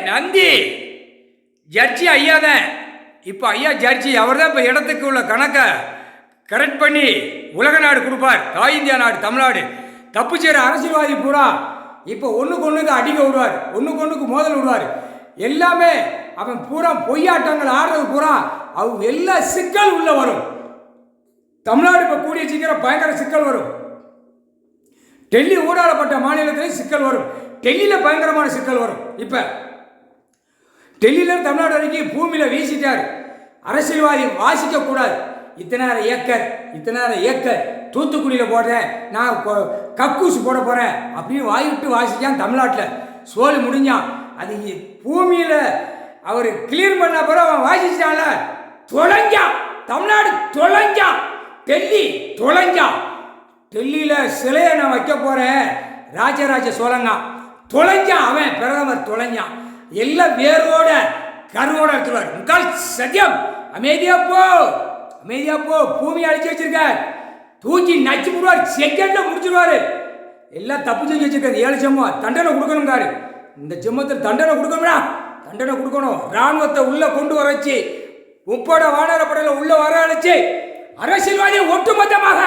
நந்தி ஜட்ஜி ஐயா தான். இப்போ ஐயா ஜட்ஜி அவர் தான் இப்போ இடத்துக்கு உள்ள கணக்கை கரெக்ட் பண்ணி உலக நாடு கொடுப்பார். தாய் இந்தியா நாடு தமிழ்நாடு. தப்பு செய்கிற அரசியல்வாதி பூரா இப்போ ஒன்றுக்கு ஒன்றுக்கு அடிக்க விடுவார், ஒன்றுக்கு ஒன்றுக்கு மோதல் விடுவார். எல்லாமே அவன் பூரா பொய்யாட்டங்கள் ஆடுறது பூரா அவங்க எல்லா சிக்கல் உள்ள வரும். தமிழ்நாடு இப்போ கூடிய சீக்கிரம் பயங்கர சிக்கல் வரும். டெல்லி ஊடாடப்பட்ட மாநிலத்திலையும் சிக்கல் வரும். டெல்லியில் பயங்கரமான சிக்கல் வரும். இப்போ டெல்லியில் தமிழ்நாடு வரைக்கும் பூமியில் வீசிட்டார். அரசியல்வாதி வாசிக்கக்கூடாது. இத்தனை ஏக்கர் தூத்துக்குடியில் போடுறேன், நான் கக்கூசு போட போகிறேன் அப்படின்னு வாய்விட்டு வாசித்தான். தமிழ்நாட்டில் சோழி முடிஞ்சான். அது பூமியில் அவர் கிளியர் பண்ண பிறகு அவன் வாசிச்சான்ல, தொலைஞ்சான். தமிழ்நாடு தொலைஞ்சான், டெல்லி தொலைஞ்சான். டெல்லியில் சிலையை நான் வைக்க போகிறேன், ராஜராஜ சோழங்க தொலைஞ்சான். அவன் பிரதமர் தொலைஞ்சான். எல்லாம் வேரோட கருவோட எடுத்துருவார். முக்கால் சத்தியம். அமைதியா போ, பூமியை அழிச்சு வச்சிருக்கார். தூக்கி நச்சு போடுவார், செகண்ட்ல முடிச்சிருவாரு. எல்லாம் தப்பு செஞ்சு வச்சிருக்காரு. 7 ஜென்மம் தண்டனை கொடுக்கணுங்காரு. இந்த ஜென்மத்தில் தண்டனை கொடுக்கணும். ராணுவத்தை உள்ள கொண்டு வர வச்சு, முப்பட வானரப்படையில் உள்ள வர அழைச்சு, அரசியல்வாதியை ஒட்டுமொத்தமாக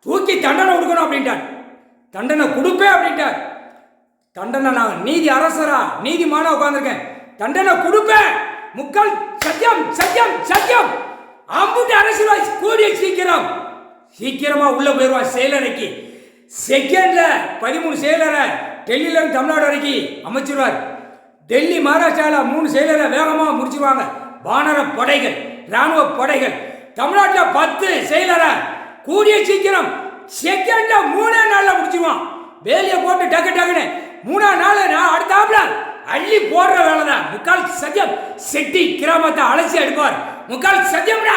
தூக்கி தண்டனை கொடுக்கணும் அப்படின்ட்டார். தண்டனை கொடுப்பேன் அப்படின்ட்டார். தண்டனை நான் நீதி அரசரா நீதிமானா உட்கார்ந்துருக்கேன், தண்டனை கொடுப்பேன். முக்கால் சத்தியம். அம்புட்டு அரசியல்வாதி கூடிய சீக்கிரமா உள்ள போயிடுவான் செயலறைக்கு. செகண்ட்ல 13 செயலரை டெல்லியில இருந்து தமிழ்நாடு வரைக்கும் அமைச்சிருவார். டெல்லி மகாராஷ்டிராவில் 3 செயலரை வேகமாக முடிச்சிருவாங்க. வானர படைகள், ராணுவ படைகள். தமிழ்நாட்டில் 10 செயலரை கூடிய சீக்கிரம் செகண்ட்ல 3 நாள்ல முடிச்சிருவான். வேலையை போட்டு டக்குன்னு 3 நாள் நான் அடுத்தாப்புல அள்ளி போடுற வேலை தான். முக்கால் சத்தியம். செட்டி கிராமத்தை அலசி எடுப்பார். முக்கால் சத்தியம்டா.